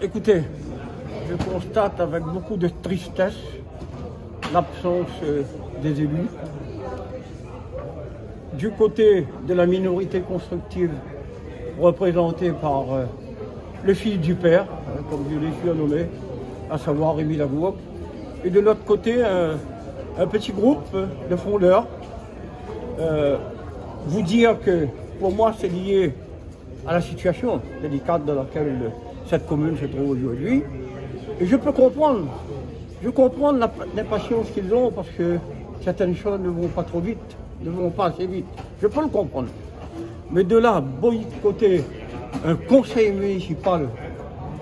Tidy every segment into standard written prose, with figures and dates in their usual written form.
Écoutez, je constate avec beaucoup de tristesse l'absence des élus. Du côté de la minorité constructive représentée par le fils du père, comme je l'ai surnommé, à savoir Rémi Lagourgue, et de l'autre côté un petit groupe de fondeurs. Vous dire que pour moi c'est lié à la situation délicate dans laquelle cette commune se trouve aujourd'hui. Et je peux comprendre, l'impatience qu'ils ont parce que certaines choses ne vont pas trop vite, ne vont pas assez vite. Je peux le comprendre. Mais de là, boycotter un conseil municipal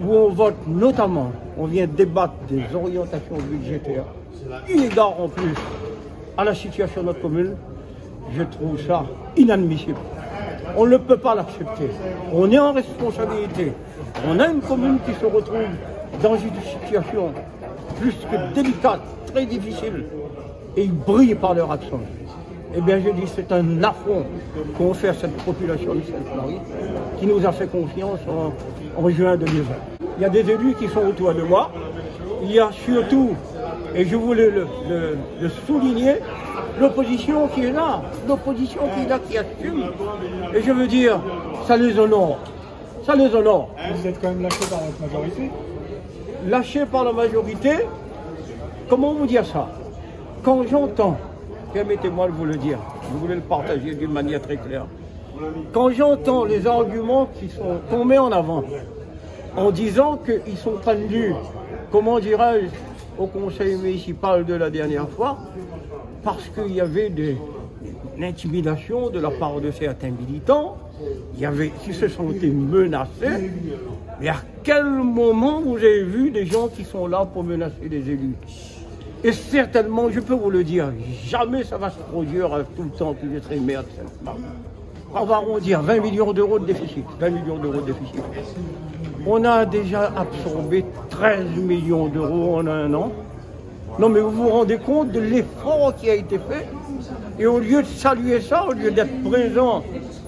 où on vote notamment, on vient débattre des orientations budgétaires, eu égard en plus à la situation de notre commune, je trouve ça inadmissible. On ne peut pas l'accepter. On est en responsabilité. On a une commune qui se retrouve dans une situation plus que délicate, très difficile, et ils brillent par leur absence. Eh bien, je dis, c'est un affront qu'ont fait à cette population de Sainte-Marie, qui nous a fait confiance en juin 2020. Il y a des élus qui sont autour de moi. Il y a surtout, et je voulais le souligner, l'opposition qui est là, qui assume. Et je veux dire, ça les honore. Ça les honore. Vous êtes quand même lâché par votre majorité? Lâché par la majorité, comment vous dire ça? Quand j'entends, permettez-moi de vous le dire, je voulais le partager d'une manière très claire. Quand j'entends les arguments qu'on met en avant, en disant qu'ils sont pas venus, comment dirais-je, au conseil municipal de la dernière fois, parce qu'il y avait l'intimidation de la part de certains militants, qui se sentaient menacés. Mais à quel moment vous avez vu des gens qui sont là pour menacer les élus? Et certainement, je peux vous le dire, jamais ça va se produire tout le temps que je serai maire de Sainte-Marie. On va arrondir 20 millions d'euros de déficit. 20 millions d'euros de déficit. On a déjà absorbé 13 millions d'euros en un an. Non mais vous vous rendez compte de l'effort qui a été fait? Et au lieu de saluer ça, au lieu d'être présent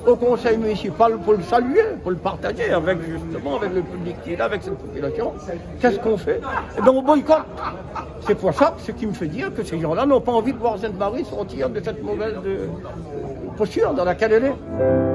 au conseil municipal pour le saluer, pour le partager avec le public qui est là, avec cette population, qu'est-ce qu'on fait? Eh bien on boycotte. C'est pour ça, ce qui me fait dire que ces gens-là n'ont pas envie de voir Sainte-Marie sortir de cette mauvaise posture dans laquelle elle est.